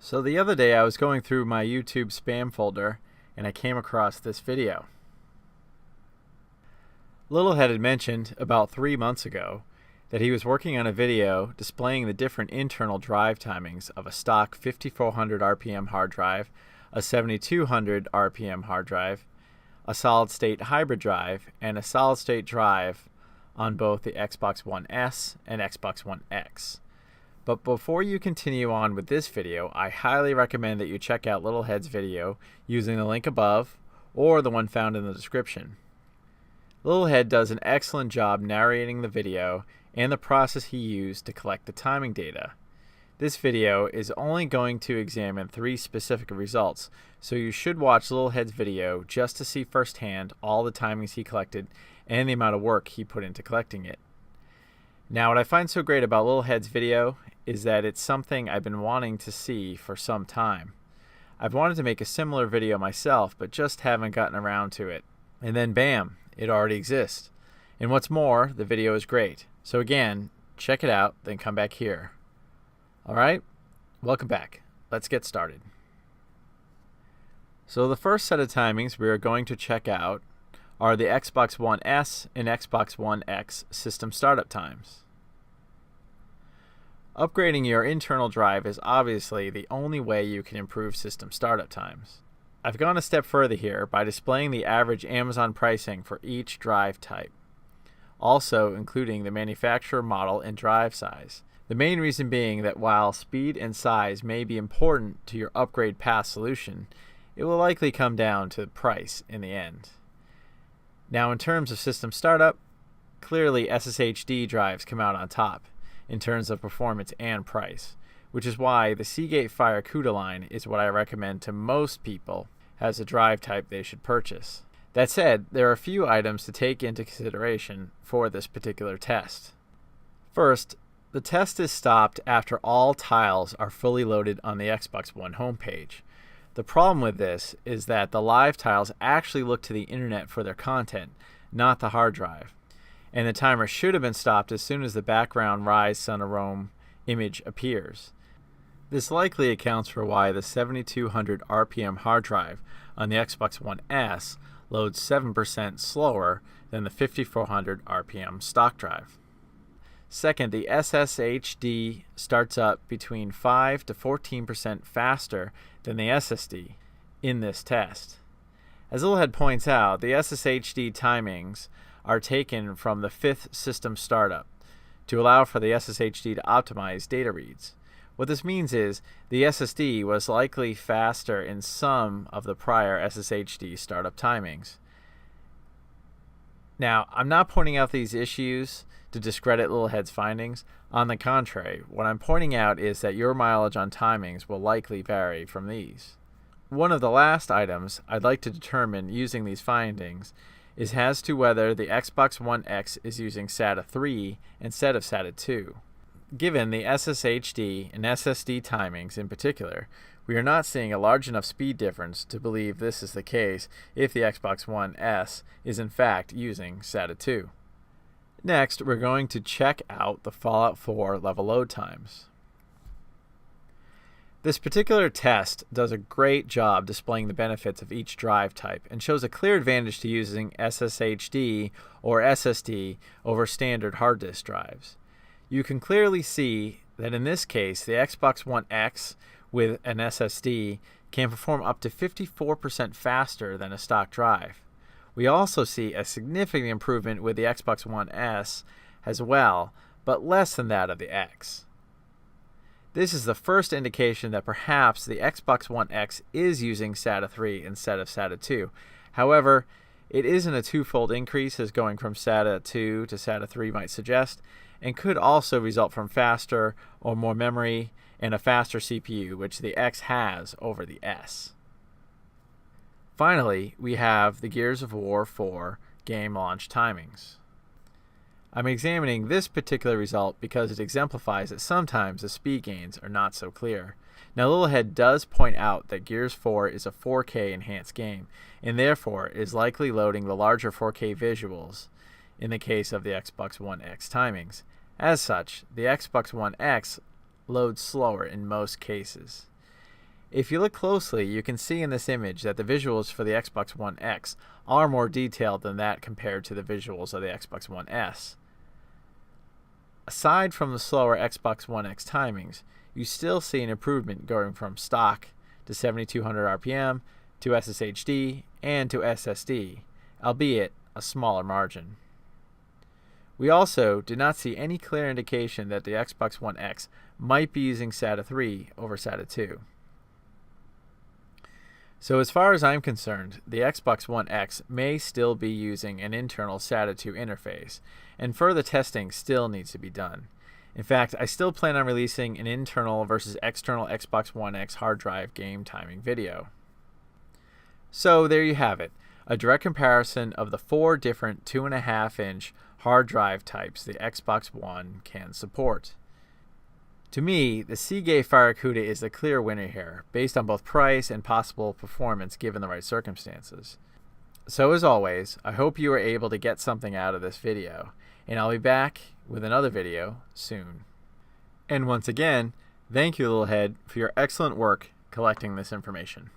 So the other day I was going through my YouTube spam folder and I came across this video. Lilhed had mentioned about 3 months ago that he was working on a video displaying the different internal drive timings of a stock 5400 RPM hard drive, a 7200 RPM hard drive, a solid-state hybrid drive, and a solid-state drive on both the Xbox One S and Xbox One X. But before you continue on with this video, I highly recommend that you check out Lilhed's video using the link above or the one found in the description. Lilhed does an excellent job narrating the video and the process he used to collect the timing data. This video is only going to examine 3 specific results, so you should watch Lilhed's video just to see firsthand all the timings he collected and the amount of work he put into collecting it. Now, what I find so great about Lilhed's video is that it's something I've been wanting to see for some time. I've wanted to make a similar video myself, but just haven't gotten around to it. And then bam, it already exists. And what's more, the video is great. So again, check it out, then come back here. Alright, welcome back. Let's get started. So the first set of timings we are going to check out are the Xbox One S and Xbox One X system startup times. Upgrading your internal drive is obviously the only way you can improve system startup times. I've gone a step further here by displaying the average Amazon pricing for each drive type, also including the manufacturer model and drive size. The main reason being that while speed and size may be important to your upgrade path solution, it will likely come down to price in the end. Now, in terms of system startup, clearly SSHD drives come out on top in terms of performance and price, which is why the Seagate FireCuda line is what I recommend to most people as a drive type they should purchase. That said, there are a few items to take into consideration for this particular test. First, the test is stopped after all tiles are fully loaded on the Xbox One homepage. The problem with this is that the live tiles actually look to the internet for their content, not the hard drive. And the timer should have been stopped as soon as the background Rise Son of Rome image appears. This likely accounts for why the 7200 RPM hard drive on the Xbox One S loads 7% slower than the 5400 RPM stock drive. Second, the SSHD starts up between 5 to 14% faster than the SSD in this test. As Lilhed points out, the SSHD timings are taken from the 5th system startup to allow for the SSHD to optimize data reads. What this means is the SSD was likely faster in some of the prior SSHD startup timings. Now, I'm not pointing out these issues to discredit Lilhed's findings. On the contrary, what I'm pointing out is that your mileage on timings will likely vary from these. One of the last items I'd like to determine using these findings is as to whether the Xbox One X is using SATA 3 instead of SATA 2. Given the SSHD and SSD timings in particular, we are not seeing a large enough speed difference to believe this is the case if the Xbox One S is in fact using SATA 2. Next, we're going to check out the Fallout 4 level load times. This particular test does a great job displaying the benefits of each drive type and shows a clear advantage to using SSHD or SSD over standard hard disk drives. You can clearly see that in this case, the Xbox One X with an SSD can perform up to 54% faster than a stock drive. We also see a significant improvement with the Xbox One S as well, but less than that of the X. This is the first indication that perhaps the Xbox One X is using SATA 3 instead of SATA 2. However, it isn't a twofold increase as going from SATA 2 to SATA 3 might suggest, and could also result from faster or more memory and a faster CPU, which the X has over the S. Finally, we have the Gears of War 4 game launch timings. I'm examining this particular result because it exemplifies that sometimes the speed gains are not so clear. Now, Lilhed does point out that Gears 4 is a 4K enhanced game, and therefore is likely loading the larger 4K visuals in the case of the Xbox One X timings. As such, the Xbox One X loads slower in most cases. If you look closely, you can see in this image that the visuals for the Xbox One X are more detailed than that compared to the visuals of the Xbox One S. Aside from the slower Xbox One X timings, you still see an improvement going from stock to 7200 RPM to SSHD and to SSD, albeit a smaller margin. We also did not see any clear indication that the Xbox One X might be using SATA 3 over SATA 2. So as far as I'm concerned, the Xbox One X may still be using an internal SATA 2 interface, and further testing still needs to be done. In fact, I still plan on releasing an internal versus external Xbox One X hard drive game timing video. So there you have it, a direct comparison of the 4 different 2.5-inch hard drive types the Xbox One can support. To me, the Seagate FireCuda is the clear winner here, based on both price and possible performance given the right circumstances. So as always, I hope you were able to get something out of this video, and I'll be back with another video soon. And once again, thank you, lilhed, for your excellent work collecting this information.